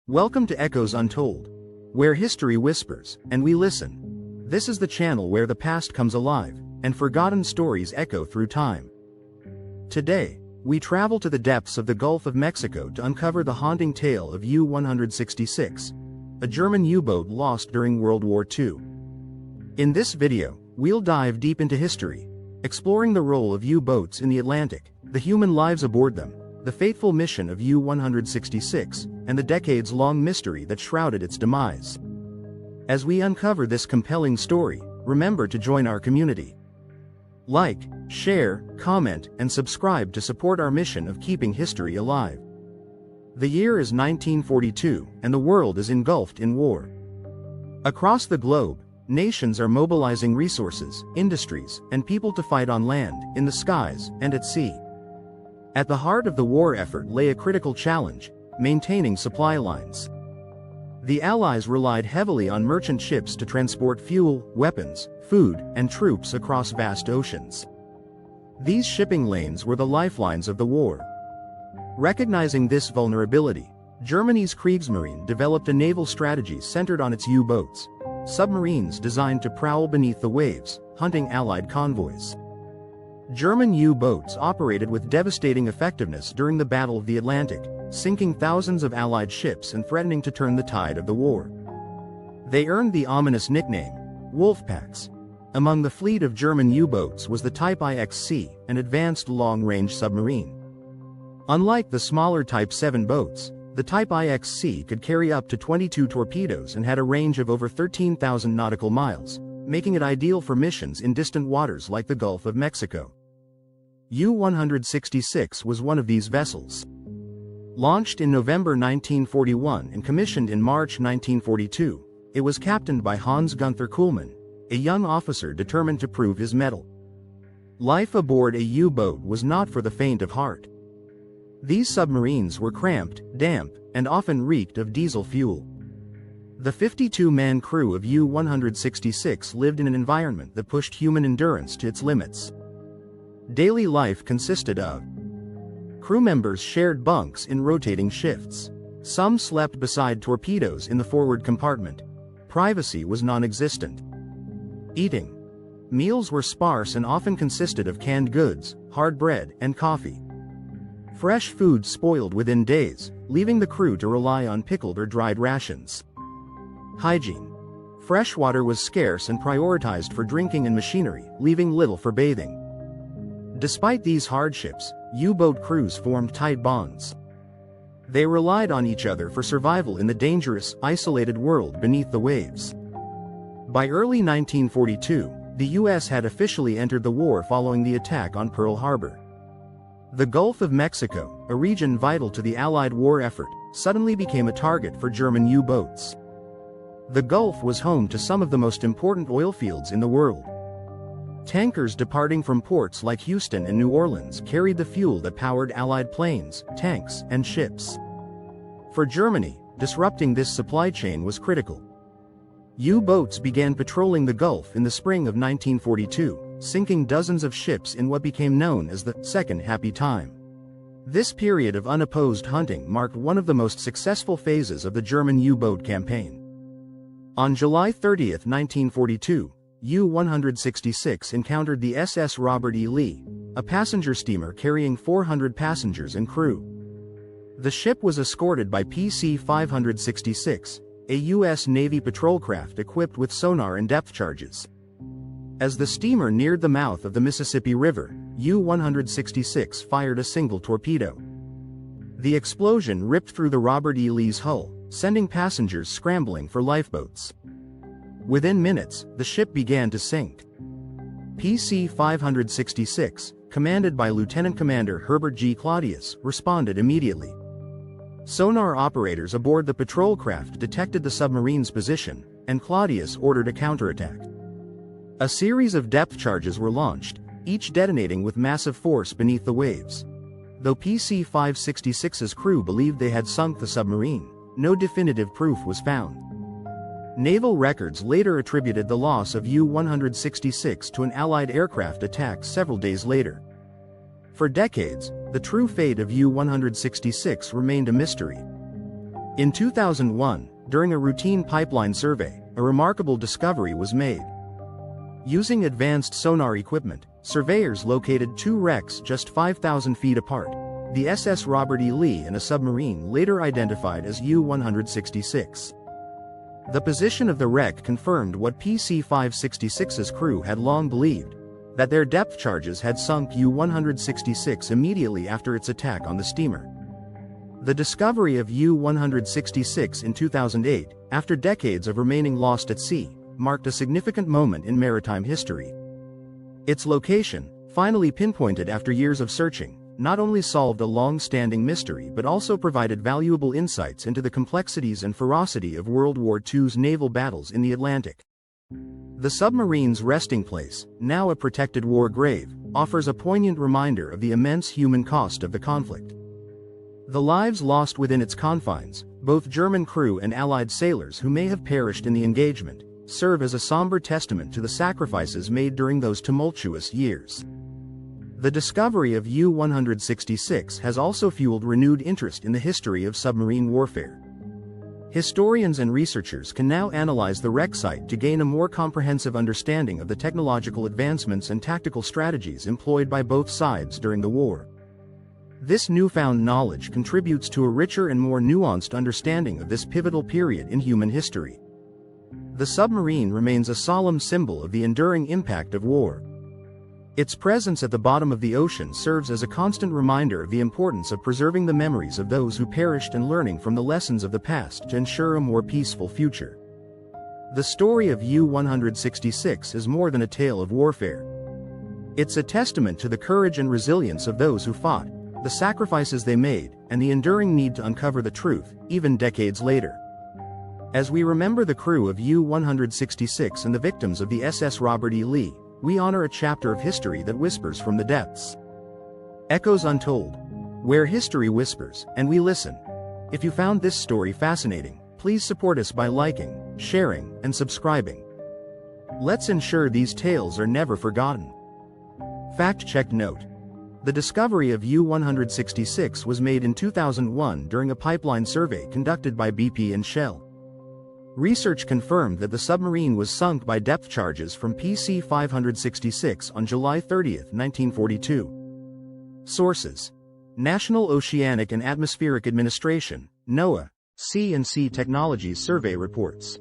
Welcome to Echoes Untold, where history whispers, and we listen. This is the channel where the past comes alive, and forgotten stories echo through time. Today, we travel to the depths of the Gulf of Mexico to uncover the haunting tale of U-166, a German U-boat lost during World War II. In this video, we'll dive deep into history, exploring the role of U-boats in the Atlantic, the human lives aboard them, the fateful mission of U-166, and the decades-long mystery that shrouded its demise. As we uncover this compelling story, remember to join our community. Like, share, comment, and subscribe to support our mission of keeping history alive. The year is 1942, and the world is engulfed in war. Across the globe, nations are mobilizing resources, industries, and people to fight on land, in the skies, and at sea. At the heart of the war effort lay a critical challenge: maintaining supply lines. The Allies relied heavily on merchant ships to transport fuel, weapons, food, and troops across vast oceans. These shipping lanes were the lifelines of the war. Recognizing this vulnerability, Germany's Kriegsmarine developed a naval strategy centered on its U-boats, submarines designed to prowl beneath the waves, hunting Allied convoys. German U-boats operated with devastating effectiveness during the Battle of the Atlantic, sinking thousands of Allied ships and threatening to turn the tide of the war. They earned the ominous nickname, Wolfpacks. Among the fleet of German U-boats was the Type IXC, an advanced long-range submarine. Unlike the smaller Type 7 boats, the Type IXC could carry up to 22 torpedoes and had a range of over 13,000 nautical miles, making it ideal for missions in distant waters like the Gulf of Mexico. U-166 was one of these vessels. Launched in November 1941 and commissioned in March 1942, it was captained by Hans Gunther Kuhlmann, a young officer determined to prove his mettle. Life aboard a U-boat was not for the faint of heart. These submarines were cramped, damp, and often reeked of diesel fuel. The 52-man crew of U-166 lived in an environment that pushed human endurance to its limits. Daily life consisted of: crew members shared bunks in rotating shifts. Some slept beside torpedoes in the forward compartment. Privacy was non-existent. Eating. Meals were sparse and often consisted of canned goods, hard bread, and coffee. Fresh food spoiled within days, leaving the crew to rely on pickled or dried rations. Hygiene. Fresh water was scarce and prioritized for drinking and machinery, leaving little for bathing. Despite these hardships, U-boat crews formed tight bonds. They relied on each other for survival in the dangerous, isolated world beneath the waves. By early 1942, the U.S. had officially entered the war following the attack on Pearl Harbor. The Gulf of Mexico, a region vital to the Allied war effort, suddenly became a target for German U-boats. The Gulf was home to some of the most important oil fields in the world. Tankers departing from ports like Houston and New Orleans carried the fuel that powered Allied planes, tanks, and ships. For Germany, disrupting this supply chain was critical. U-boats began patrolling the Gulf in the spring of 1942, sinking dozens of ships in what became known as the Second Happy Time. This period of unopposed hunting marked one of the most successful phases of the German U-boat campaign. On July 30, 1942, U-166 encountered the SS Robert E. Lee, a passenger steamer carrying 400 passengers and crew. The ship was escorted by PC-566, a U.S. Navy patrol craft equipped with sonar and depth charges. As the steamer neared the mouth of the Mississippi River, U-166 fired a single torpedo. The explosion ripped through the Robert E. Lee's hull, sending passengers scrambling for lifeboats. Within minutes, the ship began to sink. PC-566, commanded by Lieutenant Commander Herbert G. Claudius, responded immediately. Sonar operators aboard the patrol craft detected the submarine's position, and Claudius ordered a counterattack. A series of depth charges were launched, each detonating with massive force beneath the waves. Though PC-566's crew believed they had sunk the submarine, no definitive proof was found. Naval records later attributed the loss of U-166 to an Allied aircraft attack several days later. For decades, the true fate of U-166 remained a mystery. In 2001, during a routine pipeline survey, a remarkable discovery was made. Using advanced sonar equipment, surveyors located two wrecks just 5,000 feet apart, the SS Robert E. Lee and a submarine later identified as U-166. The position of the wreck confirmed what PC-566's crew had long believed, that their depth charges had sunk U-166 immediately after its attack on the steamer. The discovery of U-166 in 2008, after decades of remaining lost at sea, marked a significant moment in maritime history. Its location, finally pinpointed after years of searching, not only solved a long-standing mystery but also provided valuable insights into the complexities and ferocity of World War II's naval battles in the Atlantic. The submarine's resting place, now a protected war grave, offers a poignant reminder of the immense human cost of the conflict. The lives lost within its confines, both German crew and Allied sailors who may have perished in the engagement, serve as a somber testament to the sacrifices made during those tumultuous years. The discovery of U-166 has also fueled renewed interest in the history of submarine warfare. Historians and researchers can now analyze the wreck site to gain a more comprehensive understanding of the technological advancements and tactical strategies employed by both sides during the war. This newfound knowledge contributes to a richer and more nuanced understanding of this pivotal period in human history. The submarine remains a solemn symbol of the enduring impact of war. Its presence at the bottom of the ocean serves as a constant reminder of the importance of preserving the memories of those who perished and learning from the lessons of the past to ensure a more peaceful future. The story of U-166 is more than a tale of warfare. It's a testament to the courage and resilience of those who fought, the sacrifices they made, and the enduring need to uncover the truth, even decades later. As we remember the crew of U-166 and the victims of the SS Robert E. Lee, we honor a chapter of history that whispers from the depths. Echoes untold, where history whispers, and we listen. If you found this story fascinating, please support us by liking, sharing, and subscribing. Let's ensure these tales are never forgotten. Fact-check note: the discovery of U-166 was made in 2001 during a pipeline survey conducted by BP and Shell. Research confirmed that the submarine was sunk by depth charges from PC-566 on July 30, 1942. Sources: National Oceanic and Atmospheric Administration, NOAA, Sea and Sea Technologies Survey Reports.